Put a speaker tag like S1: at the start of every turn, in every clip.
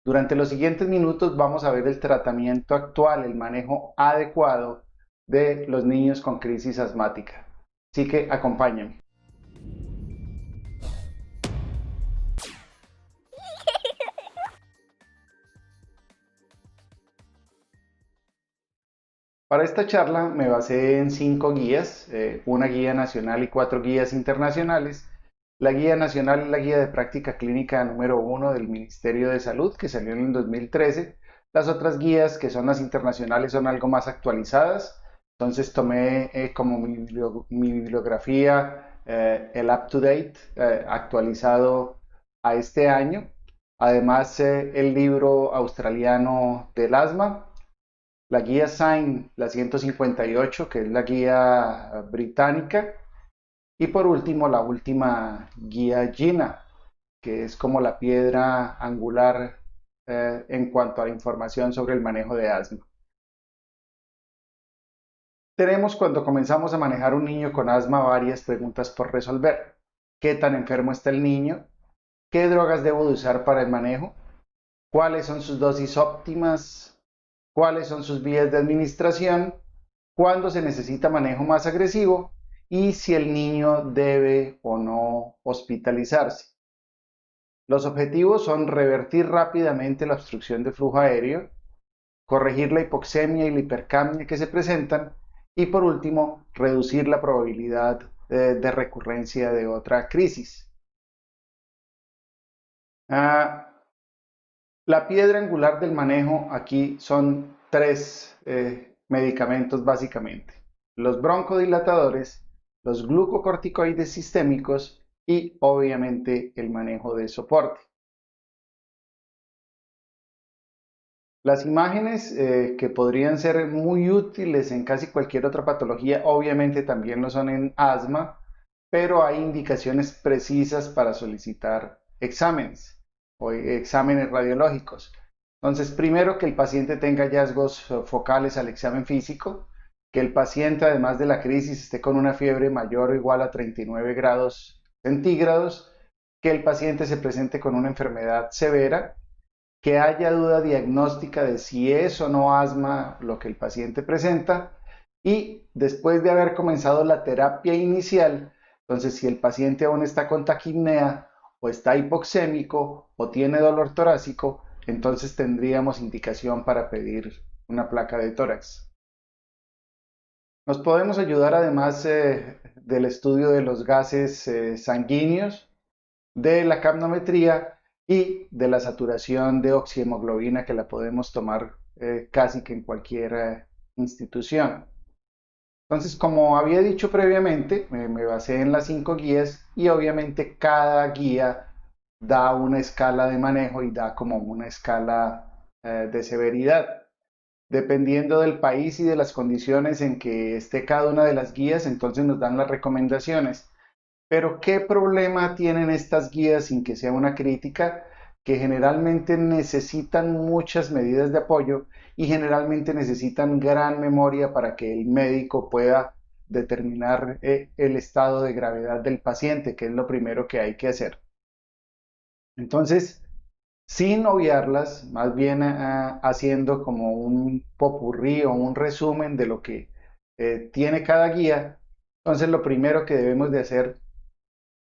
S1: Durante los siguientes minutos vamos a ver el tratamiento actual, el manejo adecuado de los niños con crisis asmática. Así que acompáñenme. Para esta charla me basé en 5 guías, una guía nacional y 4 guías internacionales. La guía nacional es la guía de práctica clínica número 1 del Ministerio de Salud, que salió en el 2013. Las otras guías, que son las internacionales, son algo más actualizadas. Entonces tomé como mi bibliografía el up-to-date, actualizado a este año. Además, el libro australiano del asma, la guía SIGN, la 158, que es la guía británica, y por último la última guía GINA, que es como la piedra angular en cuanto a la información sobre el manejo de asma. Tenemos cuando comenzamos a manejar un niño con asma varias preguntas por resolver. ¿Qué tan enfermo está el niño? ¿Qué drogas debo de usar para el manejo? ¿Cuáles son sus dosis óptimas? ¿Cuáles son sus vías de administración? ¿Cuándo se necesita manejo más agresivo? Y si el niño debe o no hospitalizarse. Los objetivos son revertir rápidamente la obstrucción de flujo aéreo, corregir la hipoxemia y la hipercapnia que se presentan y por último reducir la probabilidad de recurrencia de otra crisis. La piedra angular del manejo aquí son 3 medicamentos básicamente: los broncodilatadores, los glucocorticoides sistémicos y obviamente el manejo de soporte. Las imágenes que podrían ser muy útiles en casi cualquier otra patología, obviamente también lo son en asma, pero hay indicaciones precisas para solicitar exámenes o exámenes radiológicos. Entonces, primero, que el paciente tenga hallazgos focales al examen físico, que el paciente, además de la crisis, esté con una fiebre mayor o igual a 39 grados centígrados, que el paciente se presente con una enfermedad severa, que haya duda diagnóstica de si es o no asma lo que el paciente presenta, y después de haber comenzado la terapia inicial, entonces si el paciente aún está con taquipnea o está hipoxémico o tiene dolor torácico, entonces tendríamos indicación para pedir una placa de tórax. Nos podemos ayudar además del estudio de los gases sanguíneos, de la capnometría y de la saturación de oxihemoglobina, que la podemos tomar casi que en cualquier institución. Entonces, como había dicho previamente, me basé en las 5 guías y obviamente cada guía da una escala de manejo y da como una escala de severidad. Dependiendo del país y de las condiciones en que esté cada una de las guías, entonces nos dan las recomendaciones. Pero ¿qué problema tienen estas guías sin que sea una crítica? Que generalmente necesitan muchas medidas de apoyo y generalmente necesitan gran memoria para que el médico pueda determinar el estado de gravedad del paciente, que es lo primero que hay que hacer. Entonces, sin obviarlas, más bien haciendo como un popurrí o un resumen de lo que tiene cada guía, entonces lo primero que debemos de hacer,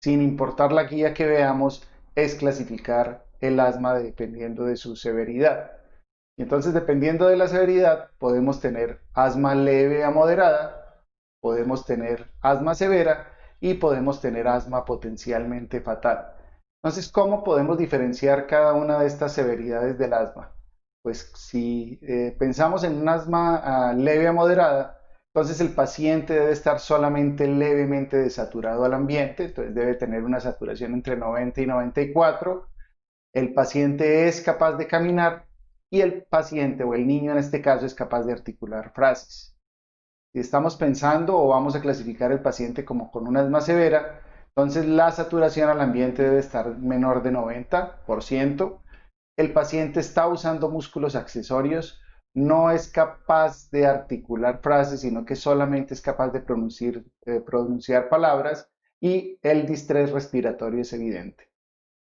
S1: sin importar la guía que veamos, es clasificar el asma dependiendo de su severidad. Y entonces, dependiendo de la severidad, podemos tener asma leve a moderada, podemos tener asma severa y podemos tener asma potencialmente fatal. Entonces, ¿cómo podemos diferenciar cada una de estas severidades del asma? Pues si pensamos en un asma leve a moderada, entonces el paciente debe estar solamente levemente desaturado al ambiente, entonces debe tener una saturación entre 90 y 94. El paciente es capaz de caminar y el paciente o el niño en este caso es capaz de articular frases. Si estamos pensando o vamos a clasificar el paciente como con una asma severa, entonces la saturación al ambiente debe estar menor de 90%. El paciente está usando músculos accesorios, no es capaz de articular frases, sino que solamente es capaz de pronunciar palabras, y el distrés respiratorio es evidente.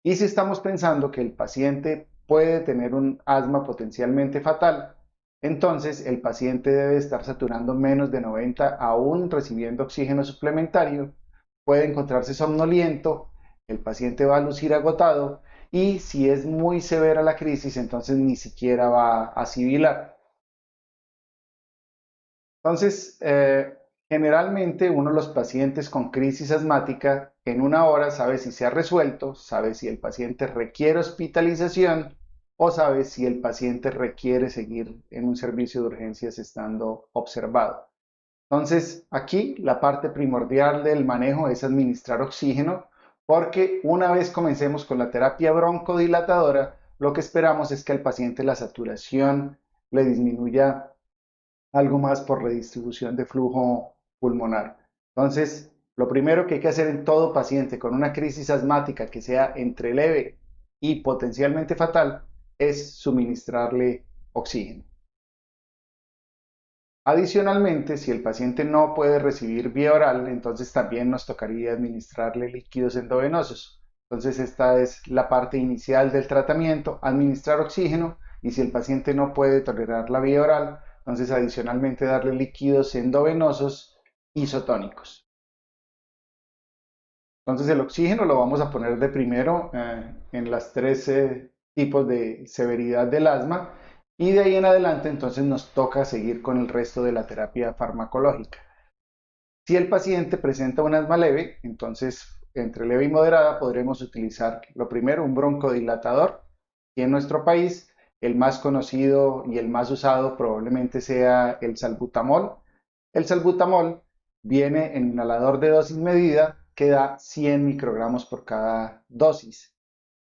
S1: Y si estamos pensando que el paciente puede tener un asma potencialmente fatal, entonces el paciente debe estar saturando menos de 90 aún recibiendo oxígeno suplementario, puede encontrarse somnoliento, el paciente va a lucir agotado y si es muy severa la crisis, entonces ni siquiera va a sibilar. Entonces, generalmente uno de los pacientes con crisis asmática en una hora sabe si se ha resuelto, sabe si el paciente requiere hospitalización o sabe si el paciente requiere seguir en un servicio de urgencias estando observado. Entonces, aquí la parte primordial del manejo es administrar oxígeno, porque una vez comencemos con la terapia broncodilatadora, lo que esperamos es que al paciente la saturación le disminuya algo más por redistribución de flujo pulmonar. Entonces, lo primero que hay que hacer en todo paciente con una crisis asmática que sea entre leve y potencialmente fatal es suministrarle oxígeno. Adicionalmente, si el paciente no puede recibir vía oral, entonces también nos tocaría administrarle líquidos endovenosos. Entonces, esta es la parte inicial del tratamiento, administrar oxígeno, y si el paciente no puede tolerar la vía oral, entonces adicionalmente darle líquidos endovenosos isotónicos. Entonces, el oxígeno lo vamos a poner de primero en las tres tipos de severidad del asma y de ahí en adelante entonces nos toca seguir con el resto de la terapia farmacológica. Si el paciente presenta un asma leve, entonces entre leve y moderada podremos utilizar lo primero un broncodilatador y en nuestro país el más conocido y el más usado probablemente sea el salbutamol. El salbutamol viene en inhalador de dosis medida que da 100 microgramos por cada dosis.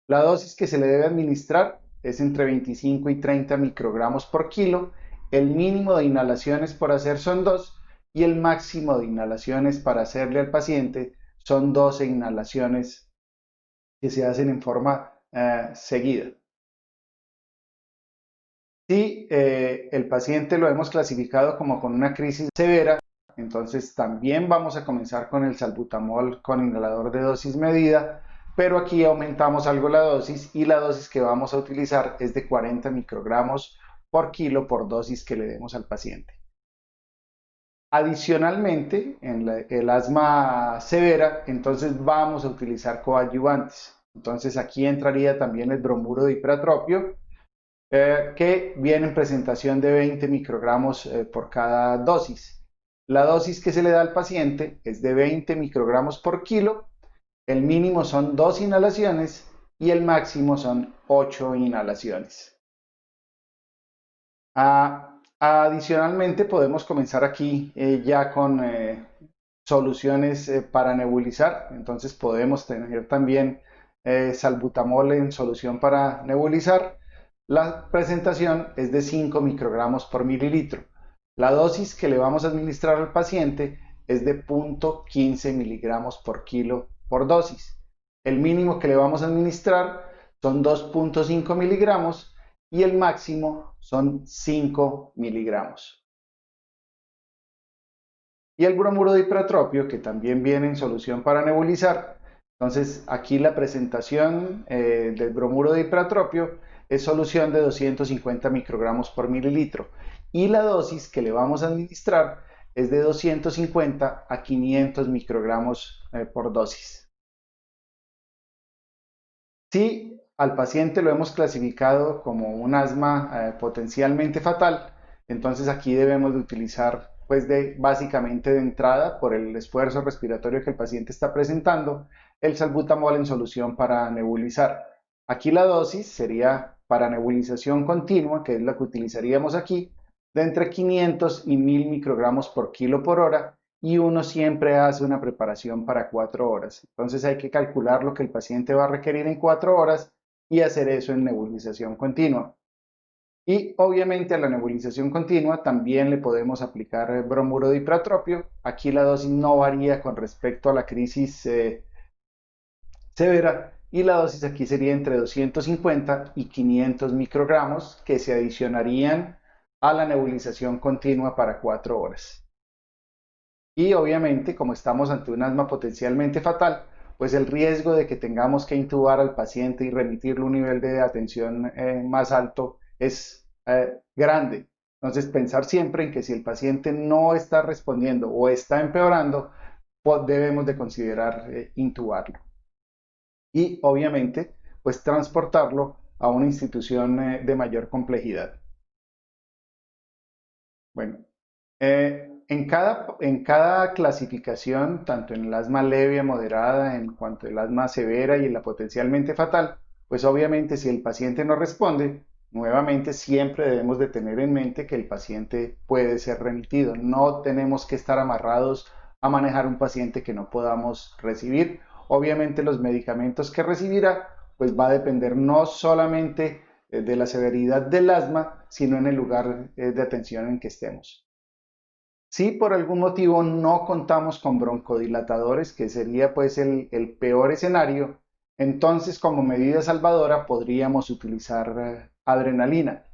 S1: La dosis que se le debe administrar es entre 25 y 30 microgramos por kilo. El mínimo de inhalaciones por hacer son 2 y el máximo de inhalaciones para hacerle al paciente son 12 inhalaciones que se hacen en forma seguida. Si el paciente lo hemos clasificado como con una crisis severa, entonces también vamos a comenzar con el salbutamol con inhalador de dosis medida, pero aquí aumentamos algo la dosis y la dosis que vamos a utilizar es de 40 microgramos por kilo por dosis que le demos al paciente. Adicionalmente, en el asma severa, entonces vamos a utilizar coadyuvantes. Entonces aquí entraría también el bromuro de hipertropio, que viene en presentación de 20 microgramos por cada dosis. La dosis que se le da al paciente es de 20 microgramos por kilo, el mínimo son 2 inhalaciones y el máximo son 8 inhalaciones. Adicionalmente podemos comenzar aquí ya con soluciones para nebulizar, entonces podemos tener también salbutamol en solución para nebulizar. La presentación es de 5 microgramos por mililitro. La dosis que le vamos a administrar al paciente es de 0.15 miligramos por kilo por dosis. El mínimo que le vamos a administrar son 2.5 miligramos y el máximo son 5 miligramos. Y el bromuro de hipertropio, que también viene en solución para nebulizar. Entonces, aquí la presentación del bromuro de hipertropio es solución de 250 microgramos por mililitro. Y la dosis que le vamos a administrar es de 250 a 500 microgramos por dosis. Si al paciente lo hemos clasificado como un asma potencialmente fatal, entonces aquí debemos de utilizar pues básicamente de entrada por el esfuerzo respiratorio que el paciente está presentando, el salbutamol en solución para nebulizar. Aquí la dosis sería para nebulización continua, que es la que utilizaríamos aquí, de entre 500 y 1000 microgramos por kilo por hora y uno siempre hace una preparación para 4 horas. Entonces hay que calcular lo que el paciente va a requerir en 4 horas y hacer eso en nebulización continua. Y obviamente a la nebulización continua también le podemos aplicar bromuro de hipertropio. Aquí la dosis no varía con respecto a la crisis severa y la dosis aquí sería entre 250 y 500 microgramos que se adicionarían a la nebulización continua para 4 horas. Y obviamente, como estamos ante un asma potencialmente fatal, pues el riesgo de que tengamos que intubar al paciente y remitirlo a un nivel de atención más alto es grande. Entonces, pensar siempre en que si el paciente no está respondiendo o está empeorando, pues debemos de considerar intubarlo. Y obviamente, pues transportarlo a una institución de mayor complejidad. Bueno, en cada clasificación, tanto en el asma leve a moderada, en cuanto el asma severa y en la potencialmente fatal, pues obviamente si el paciente no responde, nuevamente siempre debemos de tener en mente que el paciente puede ser remitido. No tenemos que estar amarrados a manejar un paciente que no podamos recibir. Obviamente los medicamentos que recibirá, pues va a depender no solamente de la severidad del asma, sino en el lugar de atención en que estemos. Si por algún motivo no contamos con broncodilatadores, que sería pues el peor escenario, entonces como medida salvadora podríamos utilizar adrenalina.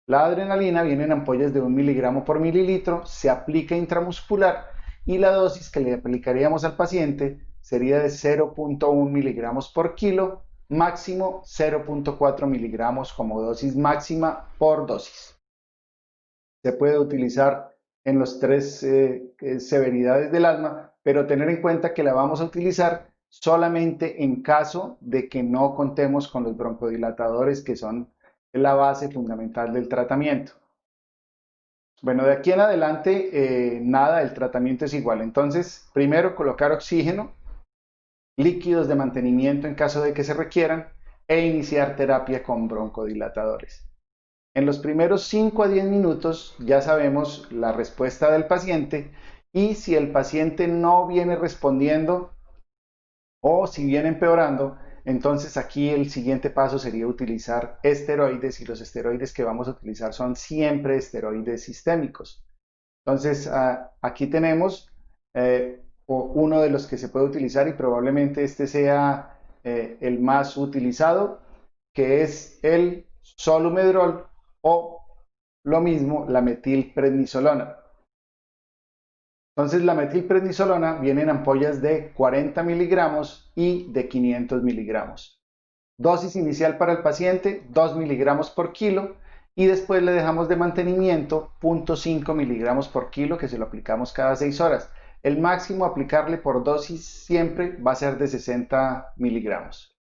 S1: La adrenalina viene en ampollas de 1 miligramo por mililitro, se aplica intramuscular y la dosis que le aplicaríamos al paciente sería de 0.1 miligramos por kilo, máximo 0.4 miligramos como dosis máxima por dosis. Se puede utilizar en los tres severidades del asma, pero tener en cuenta que la vamos a utilizar solamente en caso de que no contemos con los broncodilatadores, que son la base fundamental del tratamiento. Bueno, de aquí en adelante, nada, el tratamiento es igual. Entonces, primero colocar oxígeno, líquidos de mantenimiento en caso de que se requieran, e iniciar terapia con broncodilatadores. En los primeros 5 a 10 minutos ya sabemos la respuesta del paciente y si el paciente no viene respondiendo o si viene empeorando, entonces aquí el siguiente paso sería utilizar esteroides y los esteroides que vamos a utilizar son siempre esteroides sistémicos. Entonces aquí tenemos uno de los que se puede utilizar y probablemente este sea el más utilizado, que es el Solumedrol o lo mismo la metilprednisolona. Entonces la metilprednisolona viene en ampollas de 40 miligramos y de 500 miligramos. Dosis inicial para el paciente 2 miligramos por kilo y después le dejamos de mantenimiento 0.5 miligramos por kilo que se lo aplicamos cada 6 horas. El máximo a aplicarle por dosis siempre va a ser de 60 miligramos.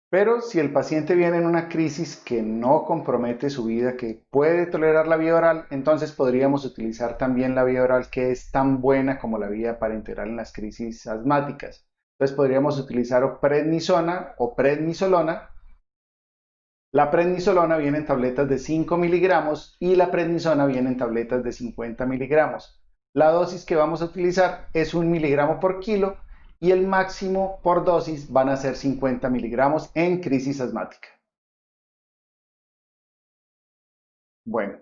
S1: Pero si el paciente viene en una crisis que no compromete su vida, que puede tolerar la vía oral, entonces podríamos utilizar también la vía oral que es tan buena como la vía parenteral en las crisis asmáticas. Entonces podríamos utilizar o prednisona o prednisolona. La prednisolona viene en tabletas de 5 miligramos y la prednisona viene en tabletas de 50 miligramos. La dosis que vamos a utilizar es 1 miligramo por kilo y el máximo por dosis van a ser 50 miligramos en crisis asmática. Bueno,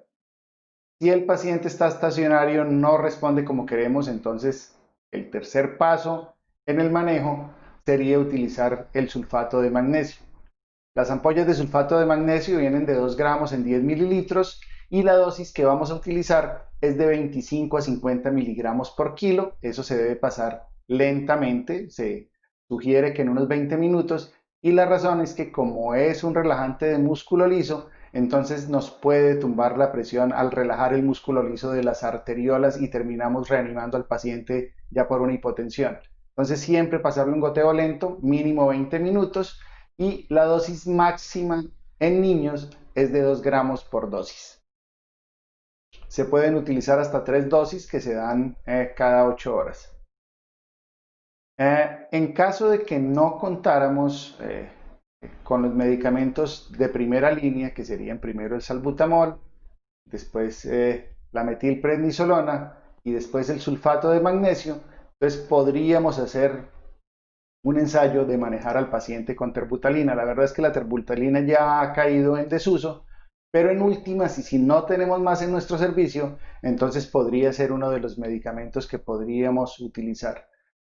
S1: si el paciente está estacionario, no responde como queremos, entonces el tercer paso en el manejo sería utilizar el sulfato de magnesio. Las ampollas de sulfato de magnesio vienen de 2 gramos en 10 mililitros y la dosis que vamos a utilizar es de 25 a 50 miligramos por kilo. Eso se debe pasar lentamente, se sugiere que en unos 20 minutos y la razón es que como es un relajante de músculo liso, entonces nos puede tumbar la presión al relajar el músculo liso de las arteriolas y terminamos reanimando al paciente ya por una hipotensión. Entonces siempre pasarle un goteo lento, mínimo 20 minutos y la dosis máxima en niños es de 2 gramos por dosis. Se pueden utilizar hasta 3 dosis que se dan cada 8 horas. En caso de que no contáramos con los medicamentos de primera línea, que serían primero el salbutamol, después la metilprednisolona y después el sulfato de magnesio, entonces podríamos hacer un ensayo de manejar al paciente con terbutalina. La verdad es que la terbutalina ya ha caído en desuso, pero en últimas, y si no tenemos más en nuestro servicio, entonces podría ser uno de los medicamentos que podríamos utilizar.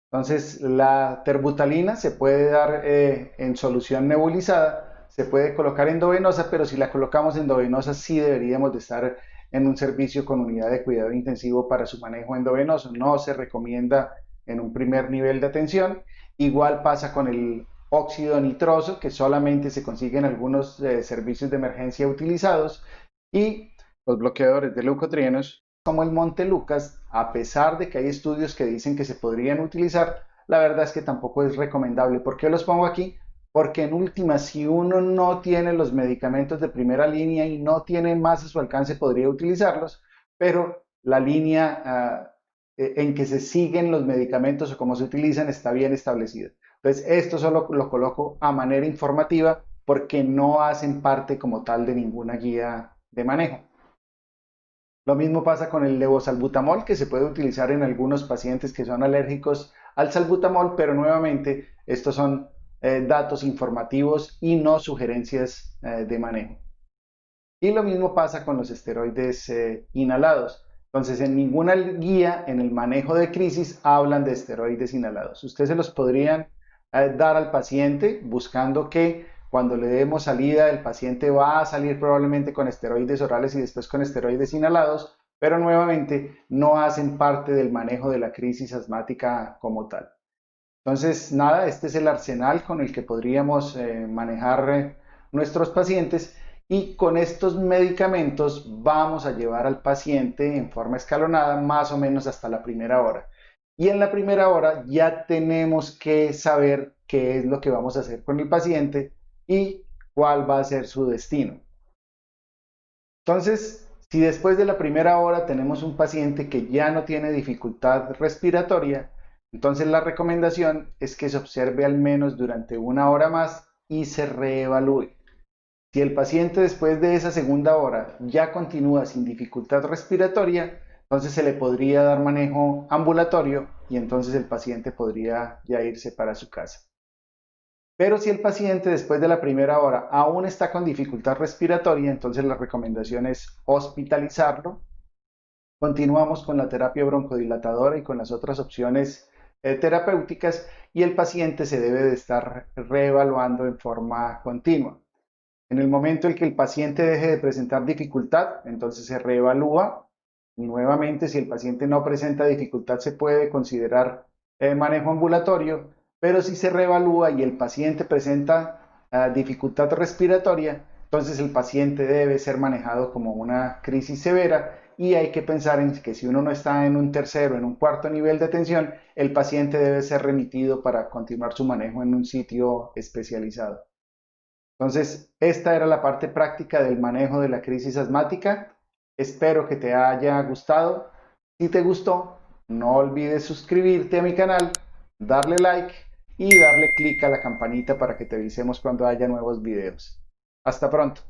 S1: Entonces, la terbutalina se puede dar en solución nebulizada, se puede colocar endovenosa, pero si la colocamos endovenosa sí deberíamos de estar en un servicio con unidad de cuidado intensivo para su manejo endovenoso. No se recomienda en un primer nivel de atención. Igual pasa con el óxido nitroso, que solamente se consigue en algunos servicios de emergencia utilizados, y los bloqueadores de leucotrienos como el Montelukast, a pesar de que hay estudios que dicen que se podrían utilizar, la verdad es que tampoco es recomendable. ¿Por qué los pongo aquí? Porque en última, si uno no tiene los medicamentos de primera línea y no tiene más a su alcance, podría utilizarlos, pero la línea en que se siguen los medicamentos o cómo se utilizan está bien establecida. Entonces, esto solo lo coloco a manera informativa porque no hacen parte como tal de ninguna guía de manejo. Lo mismo pasa con el levosalbutamol, que se puede utilizar en algunos pacientes que son alérgicos al salbutamol, pero nuevamente estos son datos informativos y no sugerencias de manejo. Y lo mismo pasa con los esteroides inhalados. Entonces, en ninguna guía en el manejo de crisis hablan de esteroides inhalados. Ustedes se los podrían dar al paciente buscando que cuando le demos salida el paciente va a salir probablemente con esteroides orales y después con esteroides inhalados, pero nuevamente no hacen parte del manejo de la crisis asmática como tal. Entonces, nada, este es el arsenal con el que podríamos manejar nuestros pacientes, y con estos medicamentos vamos a llevar al paciente en forma escalonada más o menos hasta la primera hora. Y en la primera hora ya tenemos que saber qué es lo que vamos a hacer con el paciente y cuál va a ser su destino. Entonces, si después de la primera hora tenemos un paciente que ya no tiene dificultad respiratoria, entonces la recomendación es que se observe al menos durante una hora más y se reevalúe. Si el paciente después de esa segunda hora ya continúa sin dificultad respiratoria, entonces se le podría dar manejo ambulatorio y entonces el paciente podría ya irse para su casa. Pero si el paciente después de la primera hora aún está con dificultad respiratoria, entonces la recomendación es hospitalizarlo. Continuamos con la terapia broncodilatadora y con las otras opciones terapéuticas, y el paciente se debe de estar reevaluando en forma continua. En el momento en que el paciente deje de presentar dificultad, entonces se reevalúa. Y nuevamente, si el paciente no presenta dificultad, se puede considerar manejo ambulatorio, pero si se reevalúa y el paciente presenta dificultad respiratoria, entonces el paciente debe ser manejado como una crisis severa, y hay que pensar en que si uno no está en un tercero, en un cuarto nivel de atención, el paciente debe ser remitido para continuar su manejo en un sitio especializado. Entonces, esta era la parte práctica del manejo de la crisis asmática. Espero que te haya gustado. Si te gustó, no olvides suscribirte a mi canal, darle like y darle clic a la campanita para que te avisemos cuando haya nuevos videos. Hasta pronto.